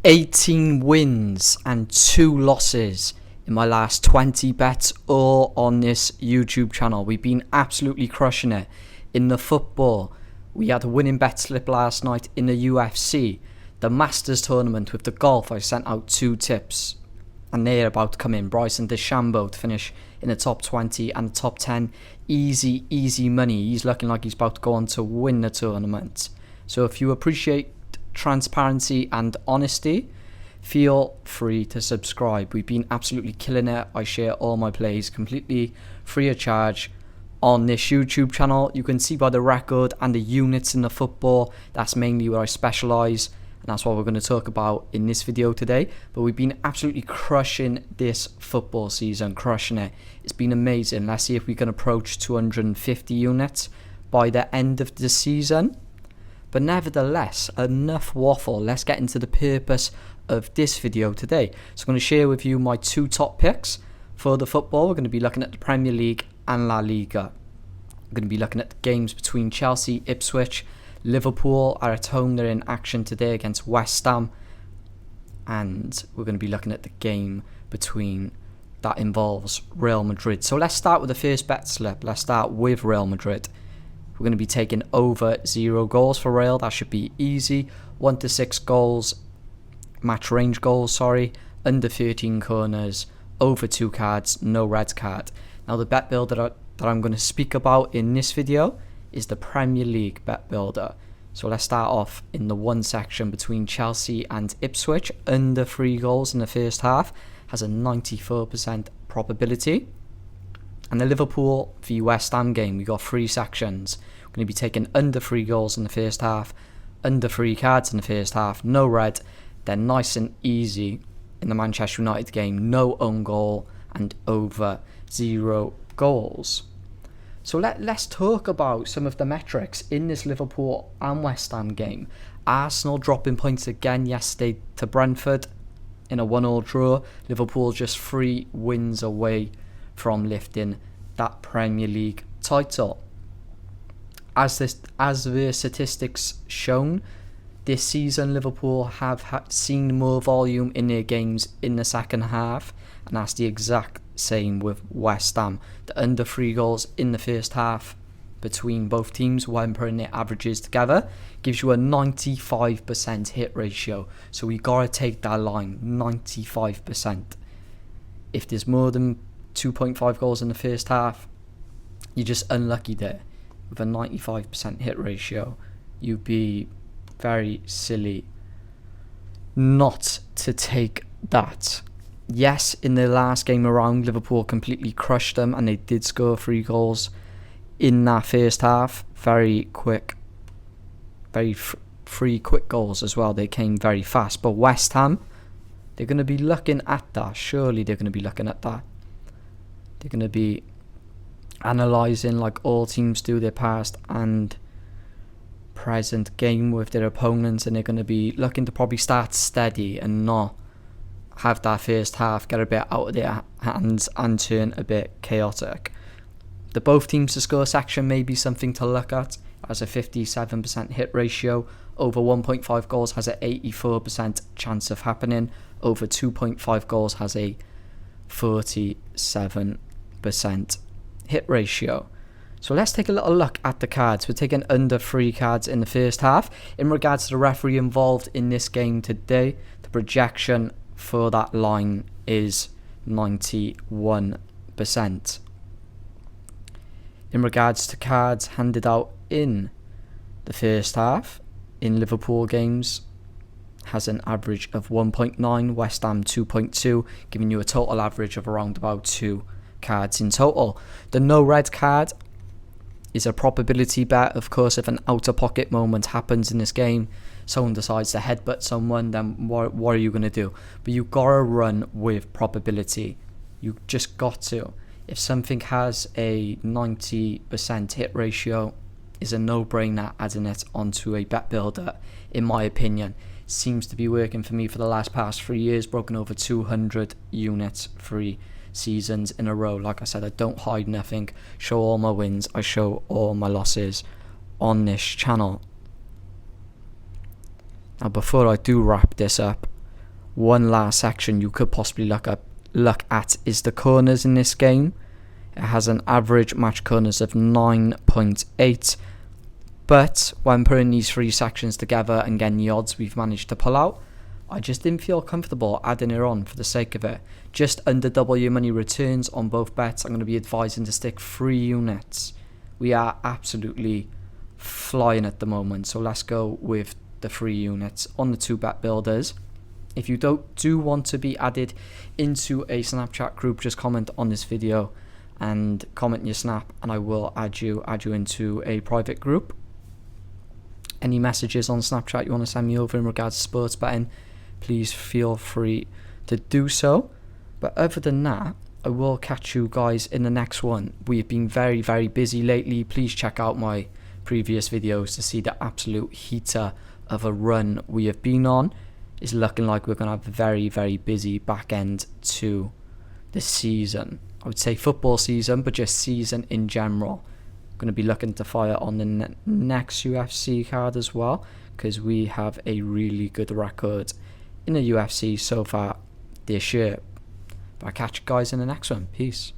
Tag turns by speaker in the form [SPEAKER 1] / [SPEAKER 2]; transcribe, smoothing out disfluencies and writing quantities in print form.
[SPEAKER 1] 18 wins and 2 losses in my last 20 bets, all on this YouTube channel. We've been absolutely crushing it in the football. We had a winning bet slip last night in the UFC, the Masters tournament. With the golf, I sent out 2 tips and they're about to come in. Bryson DeChambeau to finish in the top 20 and the top 10. Easy money. He's looking like he's about to go on to win the tournament. So if you appreciate transparency and honesty, feel free to subscribe. We've been absolutely killing it. I share all my plays completely free of charge on this YouTube channel. You can see by the record and the units in the football, that's mainly where I specialise, and that's what we're going to talk about in this video today. But we've been absolutely crushing this football season, crushing it. It's been amazing. Let's see if we can approach 250 units by the end of the season. But nevertheless, enough waffle. Let's get into the purpose of this video today. So I'm going to share with you my 2 top picks for the football. We're going to be looking at the Premier League and La Liga. We're going to be looking at the games between Chelsea, Ipswich, Liverpool are at home. They're in action today against West Ham. And we're going to be looking at the game between that involves Real Madrid. So let's start with the first bet slip. Let's start with Real Madrid. We're going to be taking over 0 goals for Real. That should be easy. 1 to 6 goals, match range goals, under 13 corners, over 2 cards, no red card. Now the bet builder that I'm going to speak about in this video is the Premier League bet builder. So let's start off in the 1 section between Chelsea and Ipswich. Under 3 goals in the first half has a 94% probability. And the Liverpool v West Ham game, we got 3 sections. We're going to be taking under 3 goals in the first half, under 3 cards in the first half, no red. Then nice and easy in the Manchester United game, no own goal and over 0 goals. So let's talk about some of the metrics in this Liverpool and West Ham game. Arsenal dropping points again yesterday to Brentford in a 1-1 draw. Liverpool just 3 wins away from lifting that Premier League title. As the statistics shown, this season Liverpool have seen more volume in their games in the second half, and that's the exact same with West Ham. The under 3 goals in the first half between both teams when putting their averages together gives you a 95% hit ratio. So we gotta take that line, 95%. If there's more than 2.5 goals in the first half, you're just unlucky there. With a 95% hit ratio, you'd be very silly not to take that. Yes, in the last game around, Liverpool completely crushed them and they did score 3 goals in that first half. Very quick, very 3 quick goals as well. They came very fast. But West Ham, they're going to be looking at that. Surely they're going to be looking at that. They're going to be analysing, like all teams do, their past and present game with their opponents, and they're going to be looking to probably start steady and not have that first half get a bit out of their hands and turn a bit chaotic. The both teams to score section may be something to look at, as a 57% hit ratio. Over 1.5 goals has an 84% chance of happening. Over 2.5 goals has a 47% hit ratio. So let's take a little look at the cards. We're taking under 3 cards in the first half. In regards to the referee involved in this game today, the projection for that line is 91%. In regards to cards handed out in the first half in Liverpool games, has an average of 1.9, West Ham 2.2, giving you a total average of around about 2 cards in total. The no red card is a probability bet. Of course, if an out of pocket moment happens in this game, someone decides to headbutt someone, then what are you going to do? But you gotta run with probability. You just got to. If something has a 90% hit ratio, is a no-brainer adding it onto a bet builder, in my opinion. Seems to be working for me for the past 3 years, broken over 200 units 3 seasons in a row. Like I said, I don't hide nothing, show all my wins, I show all my losses on this channel. Now before I do wrap this up, One last section you could possibly look at is the corners in this game. It has an average match corners of 9.8, but when putting these three sections together and getting the odds we've managed to pull out, I just didn't feel comfortable adding it on for the sake of it. Just under double your money returns on both bets. I'm going to be advising to stick 3 units. We are absolutely flying at the moment, so let's go with the 3 units on the 2 bet builders. If you do want to be added into a Snapchat group, just comment on this video and comment your snap, and I will add you into a private group. Any messages on Snapchat you want to send me over in regards to sports betting, please feel free to do so. But other than that, I will catch you guys in the next one. We've been very, very busy lately. Please check out my previous videos to see the absolute heater of a run we have been on. It's looking like we're going to have a very, very busy back end to the season. I would say football season, but just season in general. Going to be looking to fire on the next UFC card as well, because we have a really good record in the UFC so far this year. But I'll catch you guys in the next one. Peace.